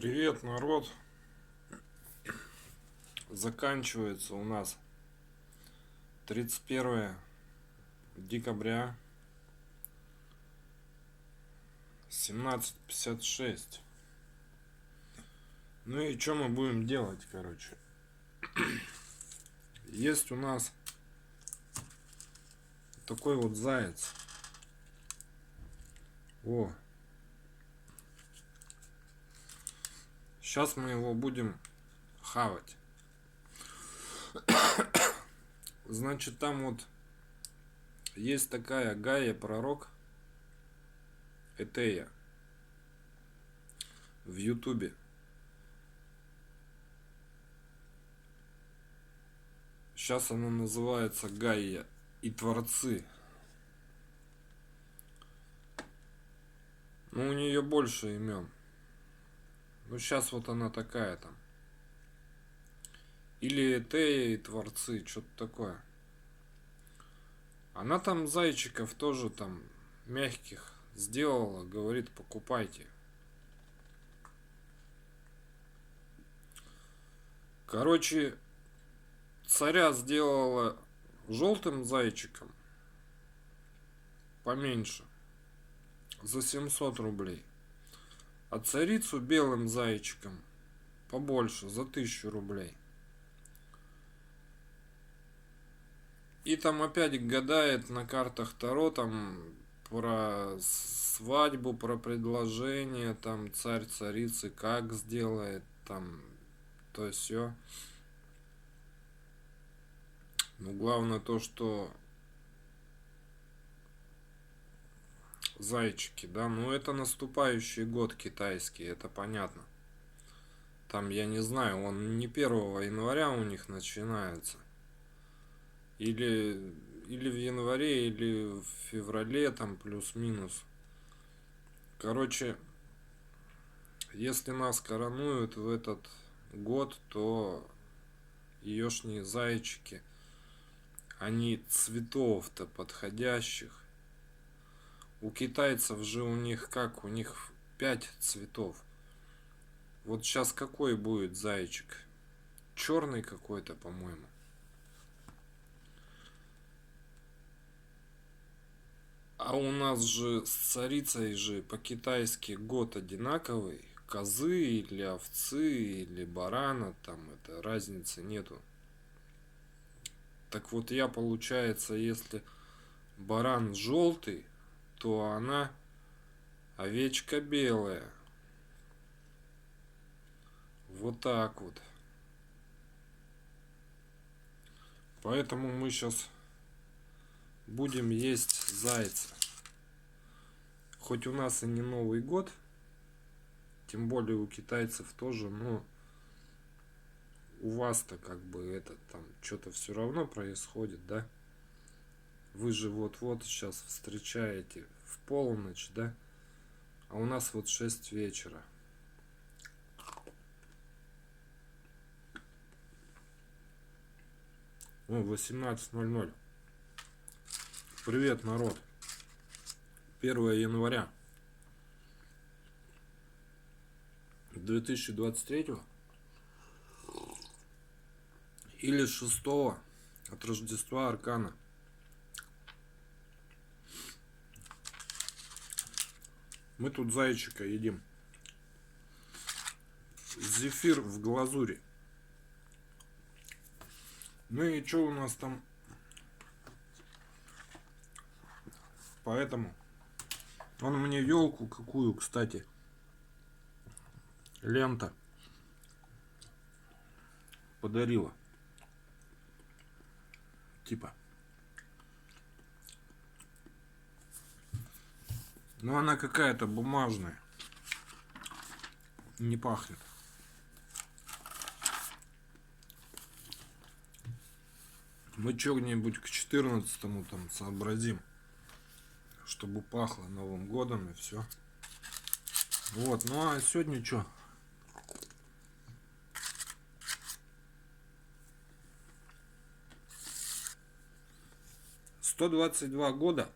Привет, народ! Заканчивается у нас 31 декабря 17:56. Ну и что мы будем делать, короче? Есть у нас такой вот заяц. О, сейчас мы его будем хавать. Значит, там вот есть такая Гайя Пророк Этея в Ютубе. Сейчас она называется Гайя и Творцы. Ну, у нее больше имен. Ну, сейчас вот она такая там. Или Этея и Творцы, что-то такое. Она там зайчиков тоже там мягких сделала, говорит, покупайте. Короче, царя сделала желтым зайчиком поменьше, за 700 рублей. А царицу белым зайчиком побольше, за 1000 рублей. И там опять гадает на картах Таро там про свадьбу, про предложение, там царь царицы как сделает, там то все. Но главное то, что зайчики, да, ну это наступающий год китайский, это понятно. Там, я не знаю, он не 1 января у них начинается. Или, или в январе, или в феврале, там плюс-минус. Короче, если нас коронуют в этот год, то еешние зайчики, они цветов-то подходящих. У китайцев же у них как? У них 5 цветов. Вот сейчас какой будет зайчик? Черный какой-то, по-моему. А у нас же с царицей же по-китайски год одинаковый. Козы или овцы или барана, там это разницы нету. Так вот я, получается, если баран желтый, то она овечка белая. Вот так вот. Поэтому мы сейчас будем есть зайца. Хоть у нас и не Новый год, тем более у китайцев тоже, но у вас-то как бы это там что-то все равно происходит, да? Вы же вот-вот сейчас встречаете в полночь, да? А у нас вот 6 вечера. О, 18:00. Привет, народ. 1 января 2023 или 6 от Рождества Аркана. Мы тут зайчика едим. Зефир в глазури. Ну и что у нас там? Поэтому он мне елку какую, кстати, лента подарила. Типа. Но она какая-то бумажная. Не пахнет. Мы что-нибудь к 14-му там сообразим, чтобы пахло Новым годом и все. Вот, ну а сегодня что? «122 года,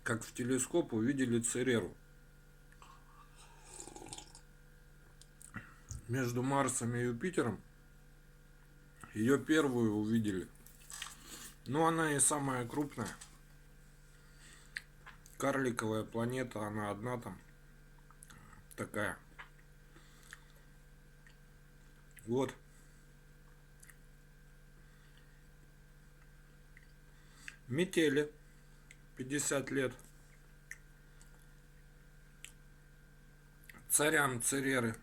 как в телескоп увидели Цереру». между Марсом и Юпитером. Ее первую увидели. Но она и самая крупная. Карликовая планета, она одна там такая. Вот. Метели. 50 лет. Царям Цереры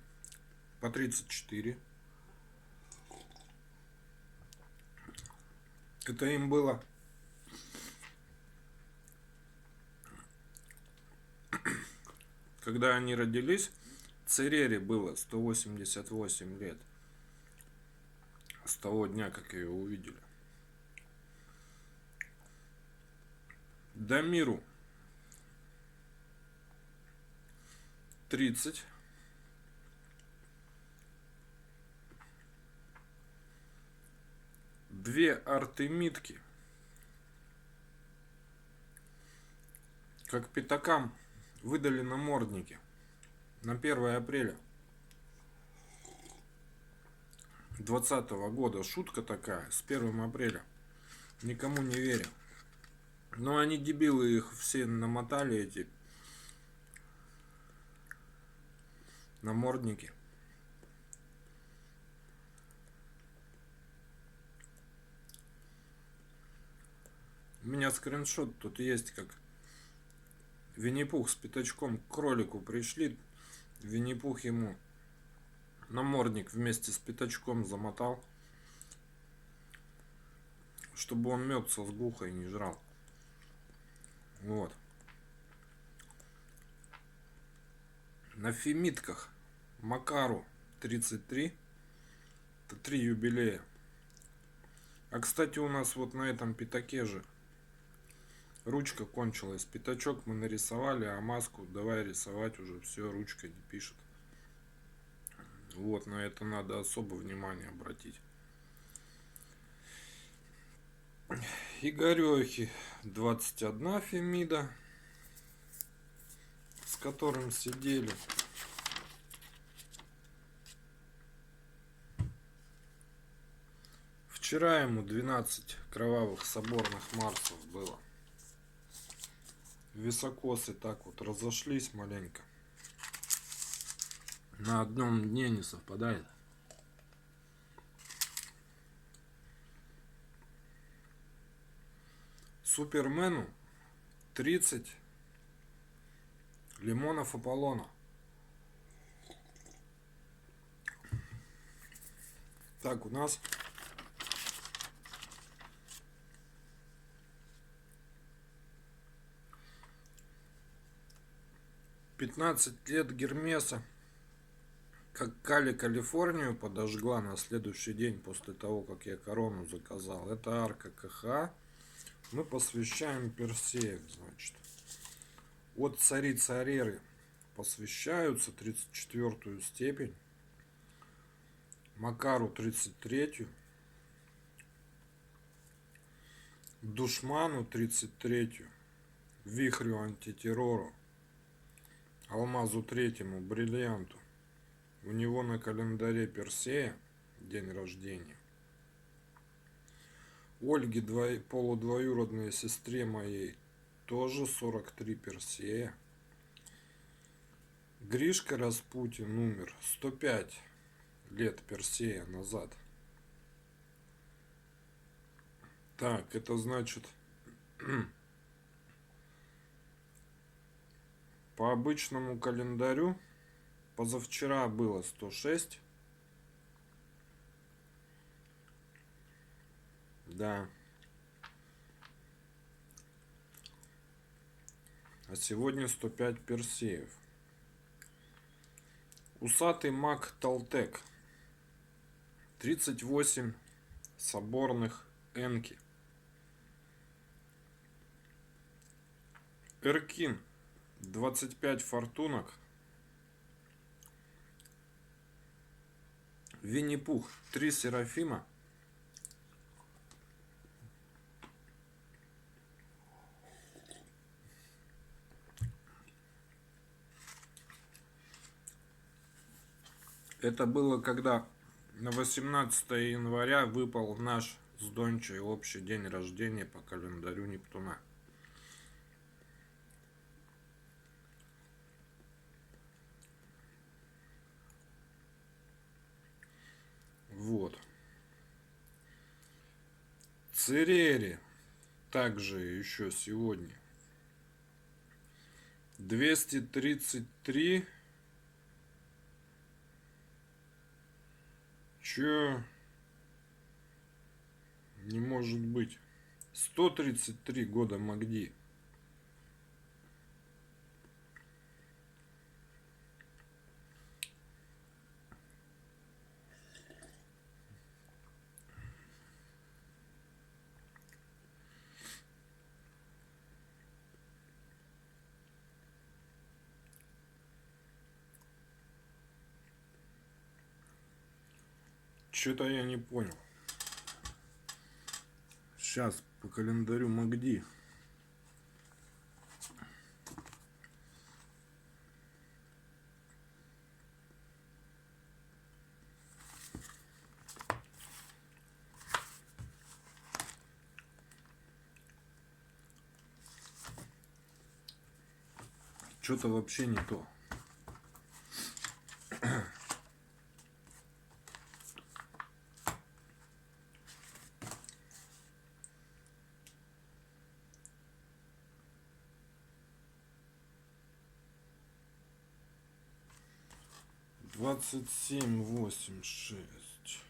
по 34. Это им было когда они родились, Церере было 188 лет. С того дня, как ее увидели. Дамиру 30. Две Артемидки, как пятакам, выдали намордники на 1 апреля 2020 года. Шутка такая, с 1 апреля. Никому не верю. Но они дебилы, их все намотали, эти намордники. У меня скриншот тут есть, как Винни-Пух с пятачком к кролику пришли. Винни-Пух ему намордник вместе с пятачком замотал, чтобы он мед со сгухой не жрал. Вот. На фемитках Макару 33. Это 3 юбилея. А кстати, у нас вот на этом пятаке же ручка кончилась. Пятачок мы нарисовали, а маску давай рисовать уже. Все, ручка не пишет. Вот, на это надо особо внимание обратить. Игорехи 21 фемида, с которым сидели. Вчера ему 12 кровавых соборных Марсов было. Високосы так вот разошлись маленько. На одном дне не совпадает. Супермену 30 лимонов Аполлона. Так, у нас «15 лет Гермеса». Как Кали Калифорнию подожгла на следующий день после того, как я корону заказал. Это арка КХ. Мы посвящаем Персеев, значит. От царицы Ареры посвящаются 34-ю степень. Макару 33-ю. Душману 33-ю. Вихрю антитеррору. Алмазу 3-му, бриллианту. У него на календаре Персея день рождения. Ольге, полудвоюродной сестре моей, тоже 43 Персея. Гришка Распутин умер 105 лет Персея назад. Так, это значит по обычному календарю позавчера было 106. Да. А сегодня 105 Персеев. Усатый маг Талтек. 38 соборных Энки. Эркин 25 фортунок. Винни-Пух 3 Серафима. Это было когда на 18 января выпал наш с Дончей общий день рождения по календарю Нептуна. Вот. Церери также еще сегодня 233. Чё? Не может быть. 133 года Магди. Что-то я не понял. Сейчас по календарю Магди. Что-то вообще не то. Двадцать семь, восемь, шесть.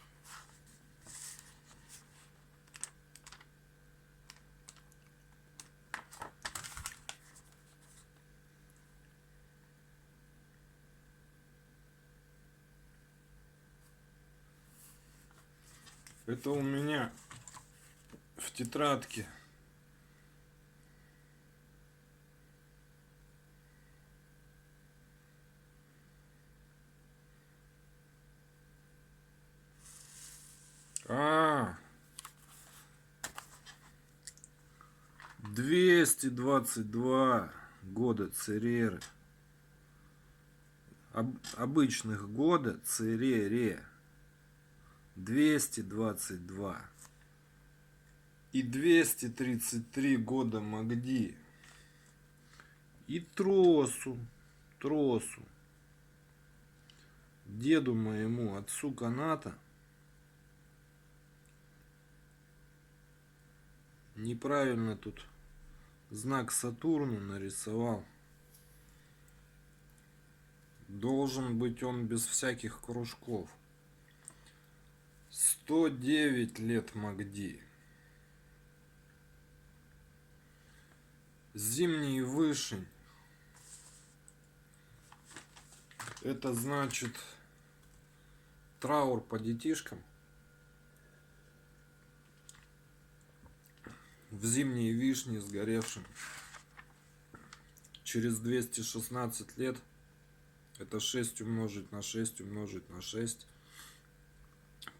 Это у меня в тетрадке. А, 222 года Цереры. Обычных года Церере. 222. И 233 года Магди. И Тросу. Деду моему, отцу Каната. Неправильно тут знак Сатурна нарисовал. Должен быть он без всяких кружков. 109 лет Магди. Зимний вышень. Это значит траур по детишкам. В зимние вишни сгоревшим. Через 216 лет. Это 6 умножить на 6 умножить на 6.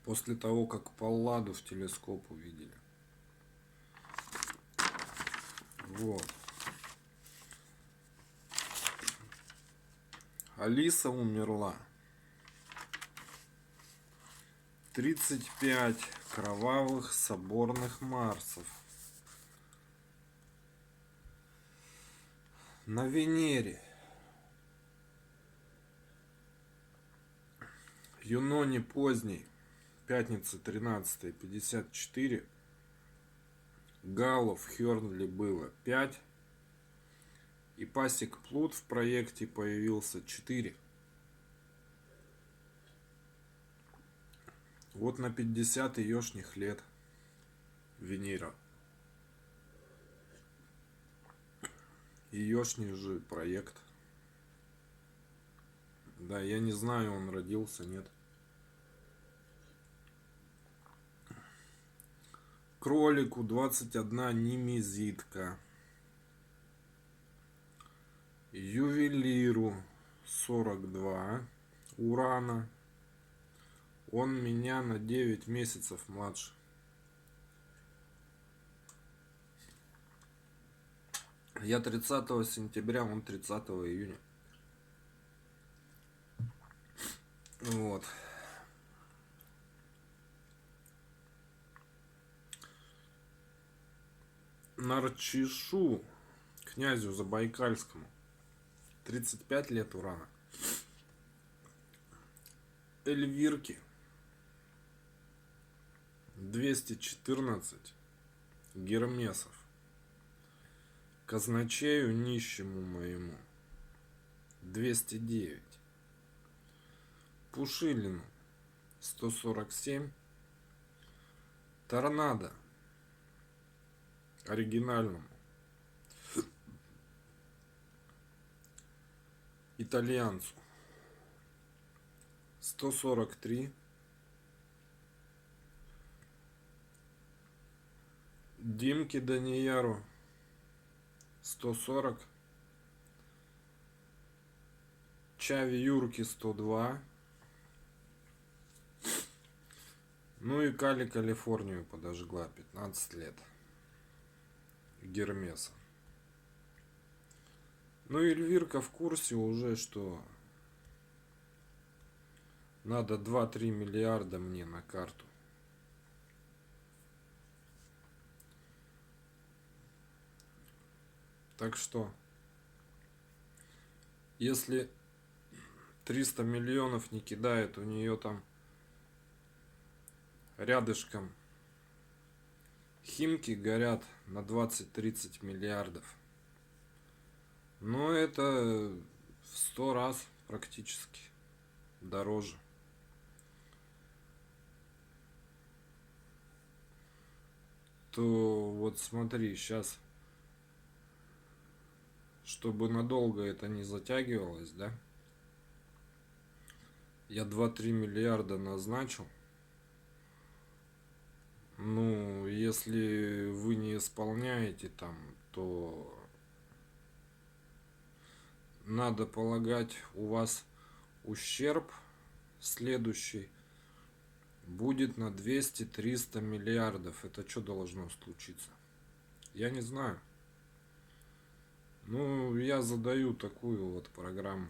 После того, как Палладу в телескоп увидели. Вот. Алиса умерла. 35 кровавых соборных Марсов. На Венере. Юноне поздней. Пятница 13:54. Галлов Хёрнли было 5. И Пасек Плут в проекте появился 4. Вот на 50 еёшних лет Венера. Еёшний же проект. Да, я не знаю, он родился, нет. Кролику 21 немезидка. Ювелиру 42 урана. Он меня на 9 месяцев младше. Я 30 сентября, он 30 июня. Вот. Нарчишу, князю Забайкальскому, 35 лет урана. Эльвирке 214 гермесов. Казначею нищему моему 209. Пушилину 147. Торнадо оригинальному итальянцу 143. Димке Данияру 140. Чави Юрке 102. Ну и Кали Калифорнию подожгла 15 лет. Гермеса. Ну и Эльвирка в курсе уже, что надо 2-3 миллиарда мне на карту. Так что, если 300 миллионов не кидает, у нее там рядышком Химки горят на 20-30 миллиардов. Но это в 100 раз практически дороже. То вот смотри, сейчас, чтобы надолго это не затягивалось, да, я 2-3 миллиарда назначил. Ну, если вы не исполняете там, то надо полагать, у вас ущерб следующий будет на 200-300 миллиардов. Это что должно случиться? Я не знаю. Ну, я задаю такую вот программу.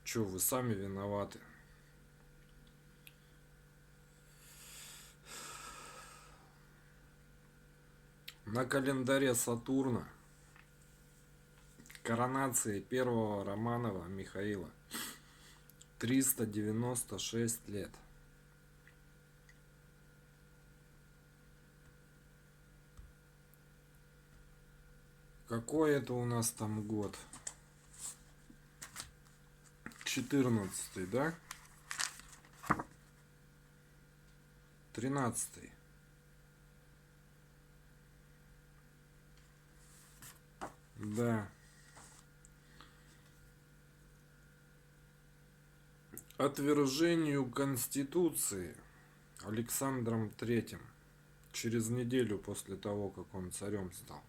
Че, вы сами виноваты. На календаре Сатурна коронации первого Романова Михаила 396 лет. Какой это у нас там год? 14-й, да? 13-й. Да. Отвержению Конституции Александром III через неделю после того, как он царем стал.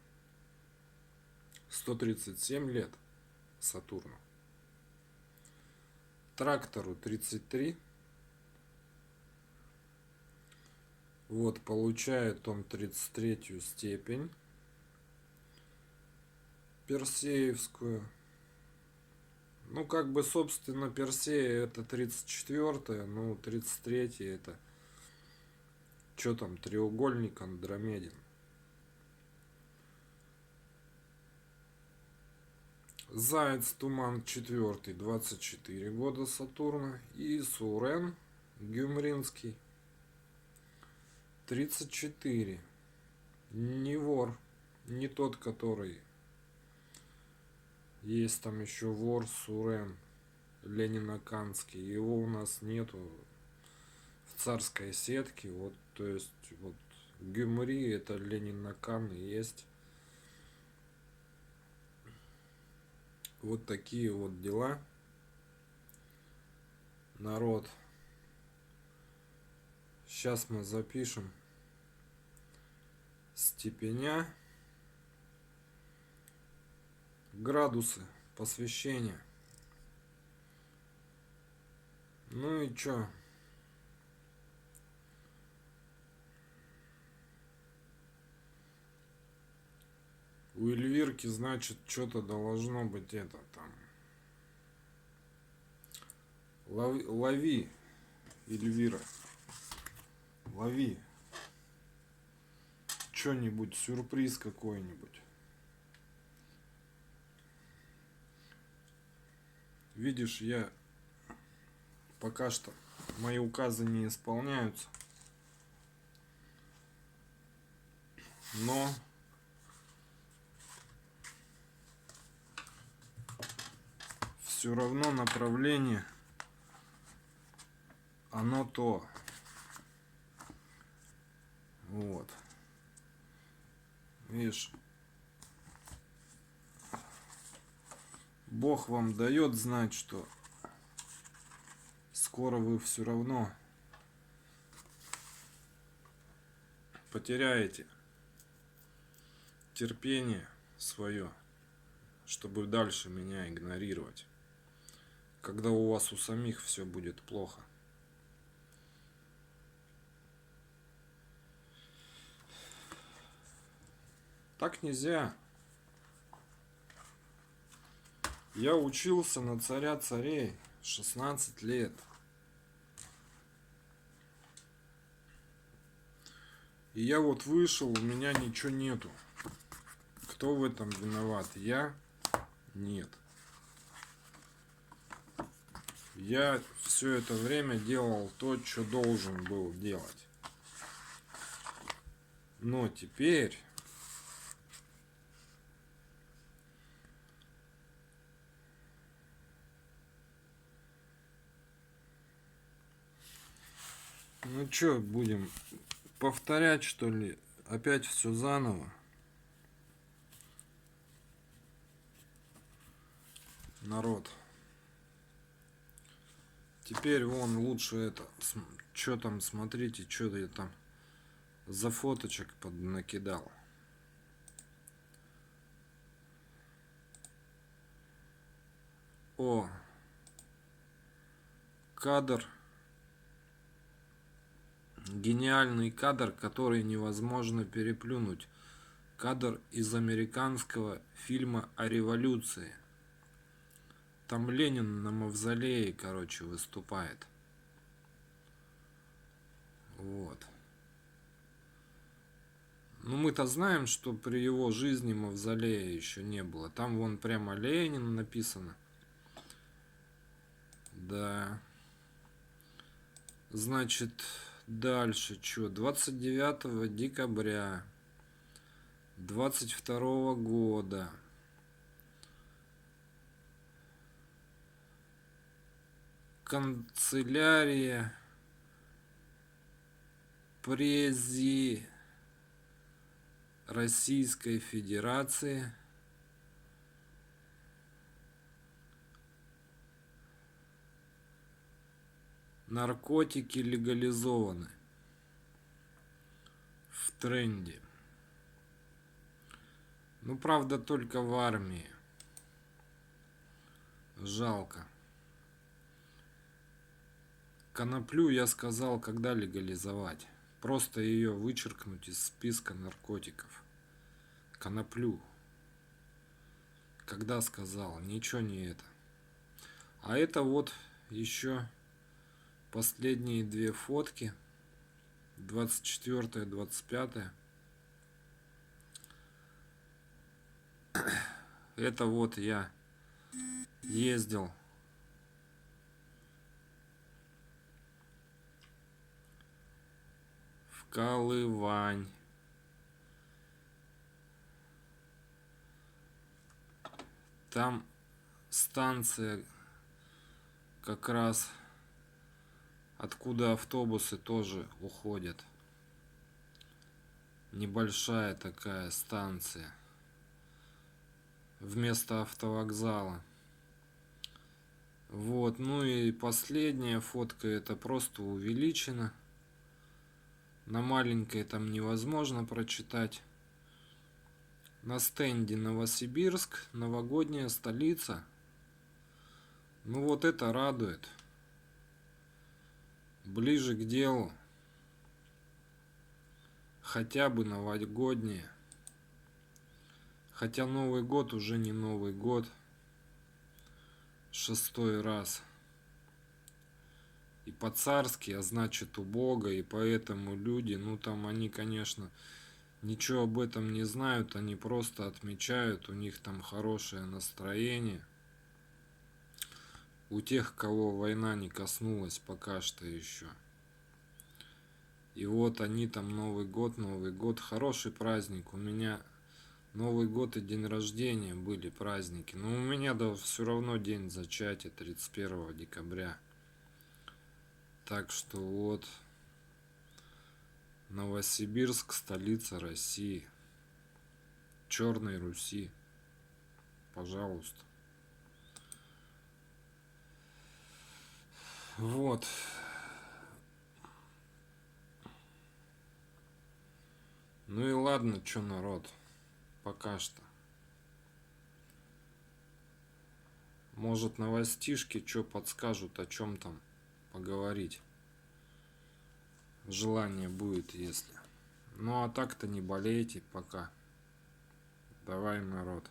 137 лет Сатурну. Трактору 33. Вот, получает он 33-ю степень Персеевскую. Ну, как бы, собственно, Персея это 34-я, ну, 33-я это, что там, треугольник Андромедин. Заяц Туман 4, 24 года Сатурна. И Сурен Гюмринский 34. Не вор, не тот, который... Есть там еще вор Сурен Ленинаканский. Его у нас нету в царской сетке. Вот, то есть, вот Гюмри это Ленинакан и есть. Вот такие вот дела. Народ. Сейчас мы запишем степеня, градусы посвящения. Ну и чё? У Эльвирки, значит, что-то должно быть это там. Лови, Эльвира. Лови. Что-нибудь, сюрприз какой-нибудь. Видишь, я пока что мои указы не исполняются. Но все равно направление оно то. Вот. Видишь, Бог вам дает знать, что скоро вы все равно потеряете терпение свое, чтобы дальше меня игнорировать, когда у вас у самих все будет плохо. Так нельзя. Я учился на царя царей 16 лет. И я вот вышел, у меня ничего нету. Кто в этом виноват? Я? Нет. Я все это время делал то, что должен был делать. Но теперь ну что, будем повторять, что ли? Опять все заново? Народ. Теперь вон лучше это. Что там, смотрите, что я там за фоточек накидал. О, кадр. Гениальный кадр, который невозможно переплюнуть. Кадр из американского фильма о революции. Там Ленин на мавзолее, короче, выступает. Вот. Ну, мы-то знаем, что при его жизни мавзолея еще не было. Там вон прямо Ленин написано. Да. Значит, дальше что? 29 декабря 22 года. Канцелярия Прези Российской Федерации наркотики легализованы в тренде. Ну, правда, только в армии. Жалко. Коноплю я сказал, когда легализовать. Просто ее вычеркнуть из списка наркотиков. Коноплю. Когда сказал, ничего не это. А это вот еще последние две фотки. 24, 25. Это вот я ездил в Колывань. Там станция как раз, откуда автобусы тоже уходят. Небольшая такая станция. Вместо автовокзала. Вот, ну и последняя фотка, это просто увеличено. На маленькой там невозможно прочитать. На стенде Новосибирск, новогодняя столица. Ну вот это радует. Ближе к делу. Хотя бы новогодняя. Хотя Новый год уже не Новый год. 6-й раз. по-царски, а значит убого, и поэтому люди, ну там они, конечно, ничего об этом не знают, они просто отмечают, у них там хорошее настроение. У тех, кого война не коснулась пока что еще. И вот они там Новый год, хороший праздник. У меня Новый год и день рождения были праздники. Но у меня да все равно день зачатия 31 декабря. Так что вот Новосибирск, столица России. Черной Руси. Пожалуйста. Вот. Ну и ладно, чё, народ. Пока что. Может, новостишки что подскажут, о чем там поговорить. Желание будет, если. Ну а так-то не болейте пока. Давай, народ.